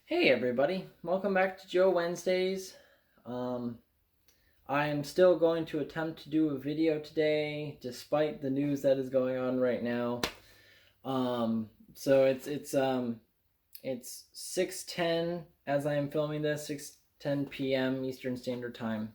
Hey everybody, welcome back to Joe Wednesdays. I'm still going to attempt to do a video today despite the news that is going on right now. So it's 6:10 as I am filming this, 6:10 p.m. Eastern Standard Time.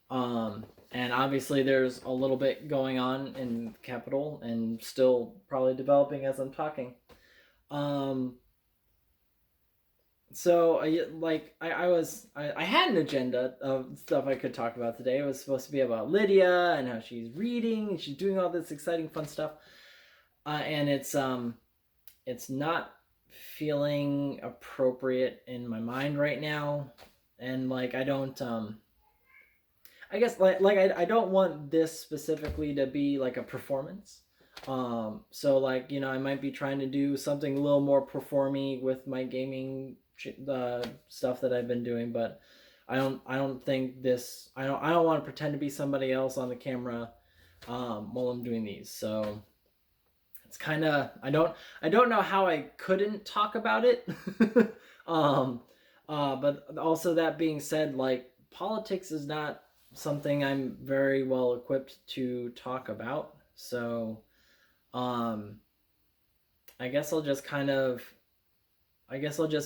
And obviously there's a little bit going on in the Capitol and still probably developing as I'm talking. So I had an agenda of stuff I could talk about today. It was supposed to be about Lydia and how she's reading and she's doing all this exciting fun stuff, and it's not feeling appropriate in my mind right now, and like I don't I guess I don't want this specifically to be like a performance. So like I might be trying to do something a little more performy with my gaming stuff that I've been doing, but I don't think this I don't want to pretend to be somebody else on the camera while I'm doing these. So it's kind of I don't know how I couldn't talk about it. But also that being said, like politics is not something I'm very well equipped to talk about. So um I guess I'll just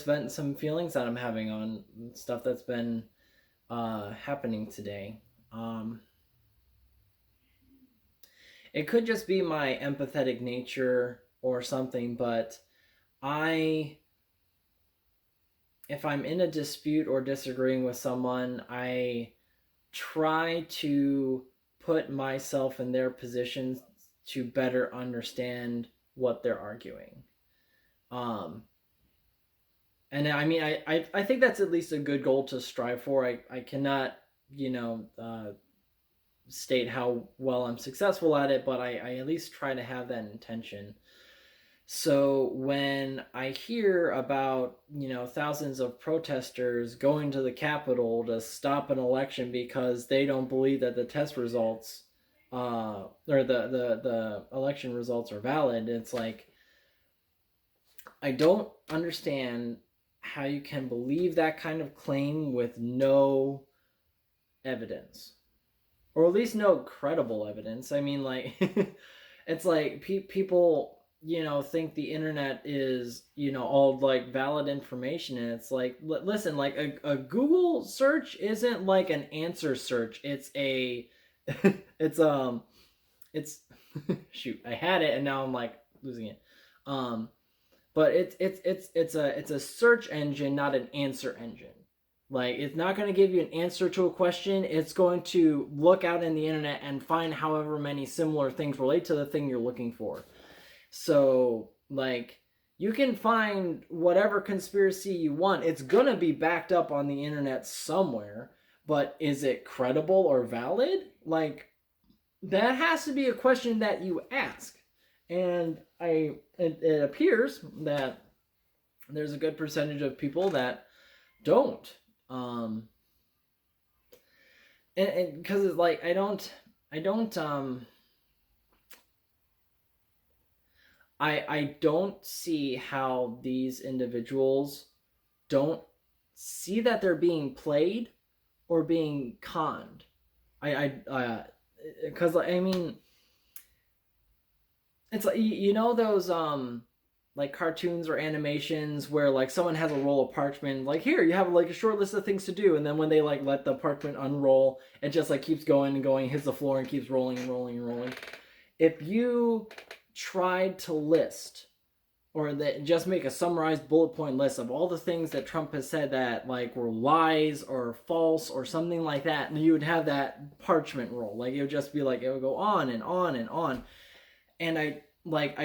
vent some feelings that I'm having on stuff that's been happening today. It could just be my empathetic nature or something, but I if I'm in a dispute or disagreeing with someone, I try to put myself in their positions to better understand what they're arguing. Um, and I mean, I think that's at least a good goal to strive for. I cannot, state how well I'm successful at it, but I at least try to have that intention. So when I hear about, thousands of protesters going to the Capitol to stop an election because they don't believe that the test results or the election results are valid, it's like I don't understand how you can believe that kind of claim with no evidence, or at least no credible evidence. I mean, like, it's like people, think the internet is, all like valid information, and it's like, listen, like a Google search isn't like an answer search. It's a, it's it's shoot, I had it and now I'm like losing it. Um, but it's a search engine, not an answer engine. Like, it's not going to give you an answer to a question. It's going to look out in the internet and find however many similar things relate to the thing you're looking for. So, like, you can find whatever conspiracy you want. It's going to be backed up on the internet somewhere, but is it credible or valid? Like, that has to be a question that you ask. And it appears that there's a good percentage of people that don't. And because it's like I don't see how these individuals don't see that they're being played or being conned. Because I mean, it's like, those like cartoons or animations where like someone has a roll of parchment, like, here you have like a short list of things to do, and then when they like let the parchment unroll, it just like keeps going and going, hits the floor and keeps rolling and rolling and rolling. If you tried to list or that just make a summarized bullet point list of all the things that Trump has said that like were lies or false or something like that, and you would have that parchment roll, like it would just be like, it would go on and on and on. And I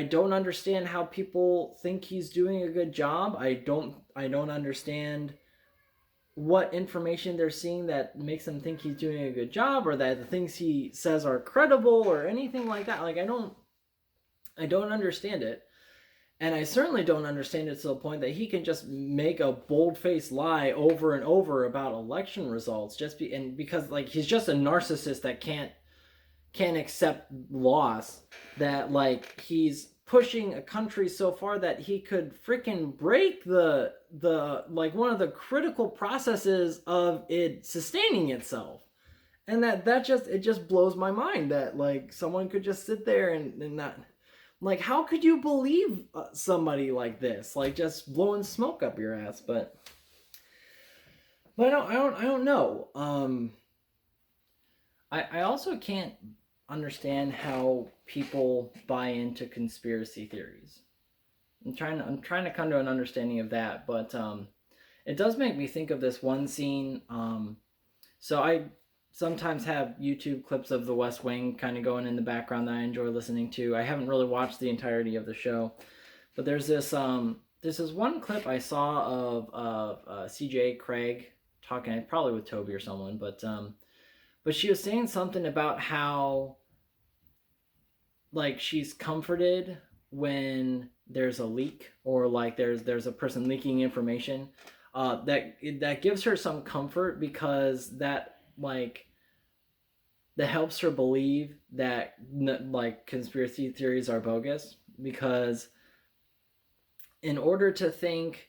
don't understand how people think he's doing a good job. I don't understand what information they're seeing that makes them think he's doing a good job, or that the things he says are credible or anything like that. Like, I don't understand it. And I certainly don't understand it to the point that he can just make a bold-faced lie over and over about election results because like he's just a narcissist that can't accept loss, that like he's pushing a country so far that he could freaking break the like one of the critical processes of it sustaining itself. And that just, it just blows my mind that like someone could just sit there and not, like, how could you believe somebody like this, like just blowing smoke up your ass? But I don't know. I also can't understand how people buy into conspiracy theories. I'm trying to come to an understanding of that, but it does make me think of this one scene. So I sometimes have YouTube clips of The West Wing kind of going in the background that I enjoy listening to. I haven't really watched the entirety of the show, but there's this one clip I saw of CJ Craig talking, probably with Toby or someone, but she was saying something about how like she's comforted when there's a leak, or like there's a person leaking information, that gives her some comfort, because that like that helps her believe that like conspiracy theories are bogus, because in order to think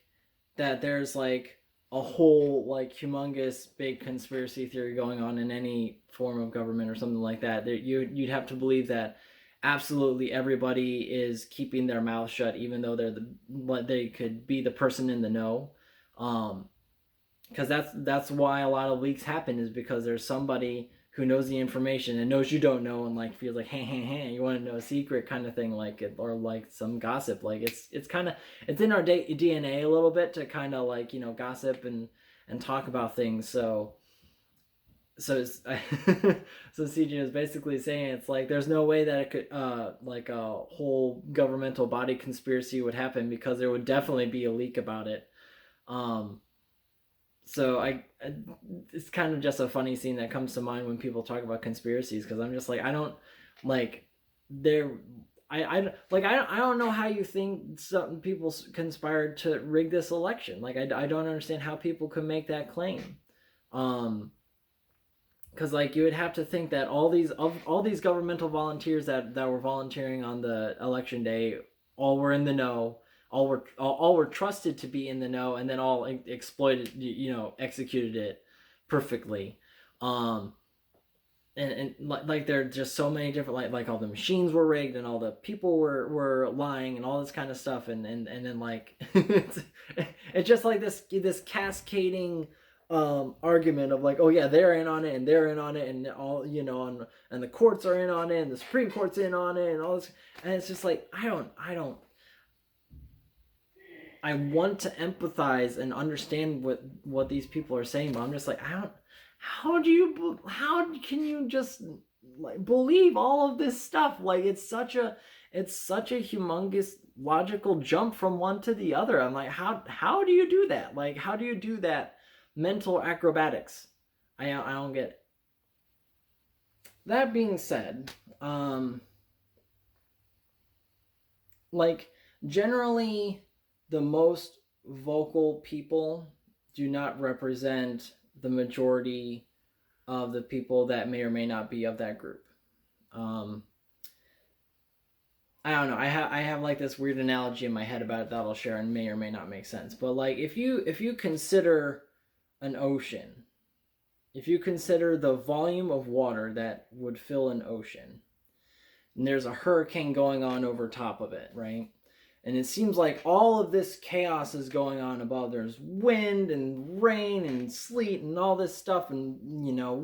that there's like a whole like humongous big conspiracy theory going on in any form of government or something like that, you'd have to believe that absolutely everybody is keeping their mouth shut, even though they could be the person in the know. Because that's why a lot of leaks happen, is because there's somebody who knows the information and knows you don't know, and like feels like, hey, you want to know a secret kind of thing, like it, or like some gossip. Like it's kind of, it's in our DNA a little bit to kind of like, gossip and talk about things. So so CJ is basically saying it's like there's no way that it could like a whole governmental body conspiracy would happen, because there would definitely be a leak about it. So it's kind of just a funny scene that comes to mind when people talk about conspiracies, because I'm just like, I don't like there. I don't know how you think some people conspired to rig this election. Like I don't understand how people could make that claim. Because like you would have to think that all these governmental volunteers that were volunteering on the election day all were in the know, all were trusted to be in the know, and then all exploited, executed it perfectly. And like there are just so many different, like all the machines were rigged and all the people were lying and all this kind of stuff, and then like it's just like this cascading argument of like, oh yeah, they're in on it and they're in on it, and all, and the courts are in on it and the Supreme Court's in on it and all this, and it's just like I want to empathize and understand what these people are saying, but I'm just like, how can you just like believe all of this stuff? Like it's such a humongous logical jump from one to the other. I'm like, how do you do that? Like, how do you do that mental acrobatics? I don't get it. That being said, like generally the most vocal people do not represent the majority of the people that may or may not be of that group. I don't know. I have like this weird analogy in my head about it that I'll share and may or may not make sense. But like if you consider an ocean, if you consider the volume of water that would fill an ocean, and there's a hurricane going on over top of it, right? And it seems like all of this chaos is going on above. There's wind and rain and sleet and all this stuff, and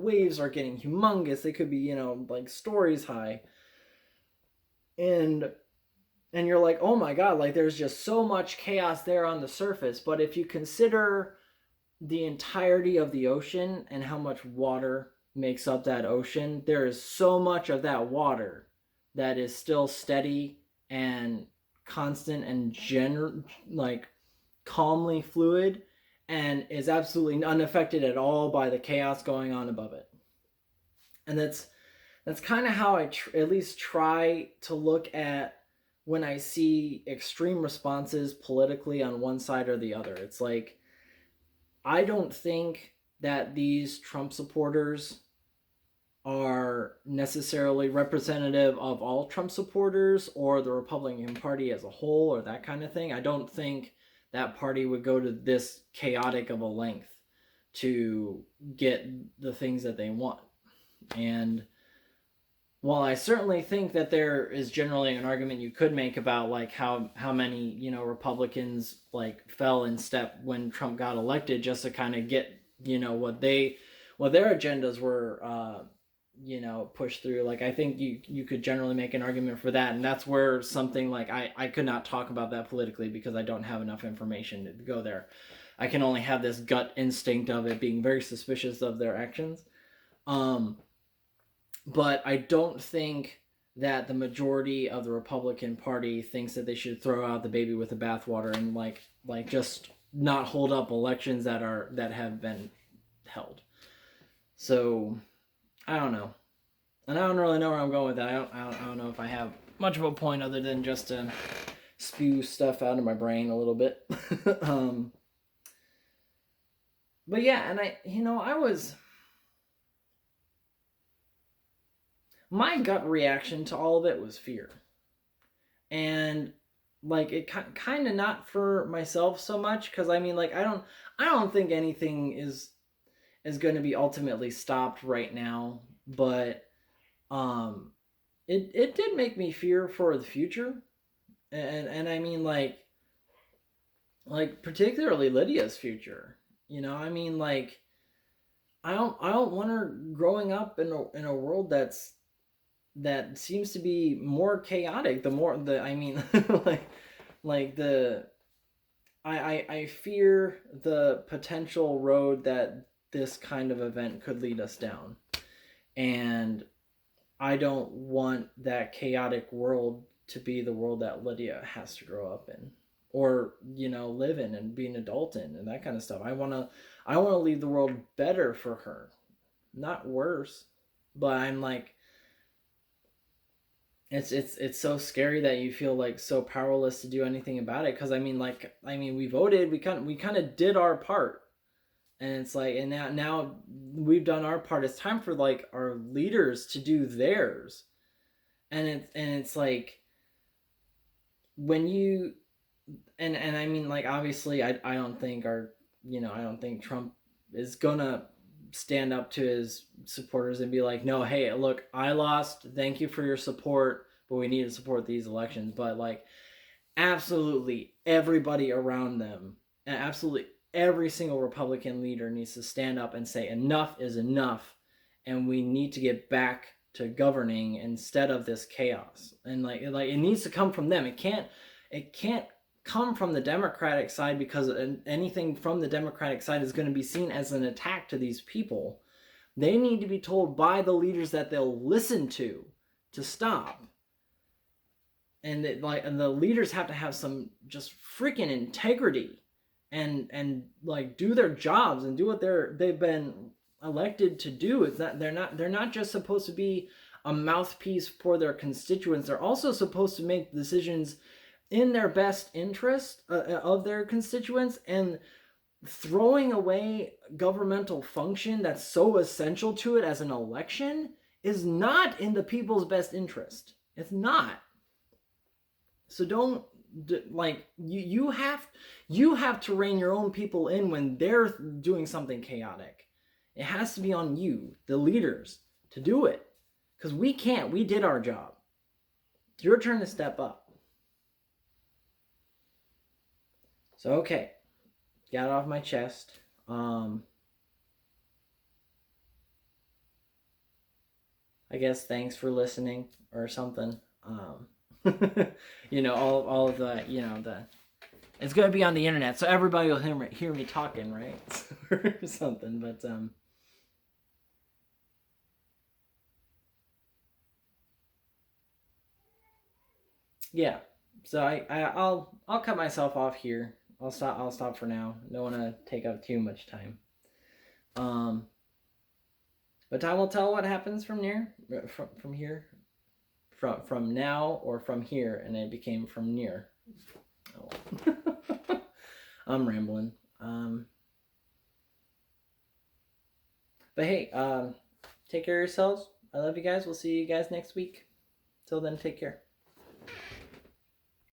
waves are getting humongous. They could be, like stories high. And you're like, oh my god, like there's just so much chaos there on the surface. But if you consider the entirety of the ocean and how much water makes up that ocean, there is so much of that water that is still steady and constant and like calmly fluid, and is absolutely unaffected at all by the chaos going on above it. And that's kind of how I at least try to look at when I see extreme responses politically on one side or the other. It's like, I don't think that these Trump supporters are necessarily representative of all Trump supporters or the Republican Party as a whole or that kind of thing. I don't think that party would go to this chaotic of a length to get the things that they want. And while I certainly think that there is generally an argument you could make about like how many, you know, Republicans like fell in step when Trump got elected just to kind of get, you know, what their agendas were you know, pushed through. Like I think you could generally make an argument for that, and that's where something like I could not talk about that politically because I don't have enough information to go there. I can only have this gut instinct of it being very suspicious of their actions. Um, but I don't think that the majority of the Republican Party thinks that they should throw out the baby with the bathwater and like just not hold up elections that have been held. So I don't know, and I don't really know where I'm going with that. I don't know if I have much of a point other than just to spew stuff out of my brain a little bit. But yeah, and I was my gut reaction to all of it was fear. And like it kind of not for myself so much cuz I mean like I don't think anything is going to be ultimately stopped right now, but um it did make me fear for the future. And I mean like particularly Lydia's future. You know, I mean like I don't want her growing up in a world that seems to be more chaotic the more the I mean like the I fear the potential road that this kind of event could lead us down, and I don't want that chaotic world to be the world that Lydia has to grow up in or you know live in and be an adult in and that kind of stuff. I want to leave the world better for her, not worse. But I'm like it's so scary that you feel like so powerless to do anything about it because I mean we voted, we kind of did our part, and it's like and now we've done our part. It's time for like our leaders to do theirs. And it's like when you and I mean like obviously I don't think our you know I don't think Trump is gonna stand up to his supporters and be like, no, hey, look, I lost, thank you for your support, but we need to support these elections. But like absolutely everybody around them and absolutely every single Republican leader needs to stand up and say enough is enough, and we need to get back to governing instead of this chaos. And like it needs to come from them. It can't come from the Democratic side because anything from the Democratic side is going to be seen as an attack to these people. They need to be told by the leaders that they'll listen to stop. And the leaders have to have some just freaking integrity and like do their jobs and do what they've been elected to do. It's not they're not just supposed to be a mouthpiece for their constituents. They're also supposed to make decisions in their best interest of their constituents, and throwing away governmental function that's so essential to it as an election is not in the people's best interest. It's not. So don't like you have to rein your own people in when they're doing something chaotic. It has to be on you, the leaders, to do it, because we can't. We did our job. It's your turn to step up. So okay, got it off my chest. I guess thanks for listening or something. You know, all of the, you know, the it's gonna be on the internet, so everybody will hear me talking, right? Or something. But yeah. So I'll cut myself off here. I'll stop for now. Don't want to take up too much time. Um, but time will tell what happens from near from here, from now or from here, and it became from near. Oh, well. I'm rambling. But hey, Take care of yourselves. I love you guys. We'll see you guys next week. Till then, take care.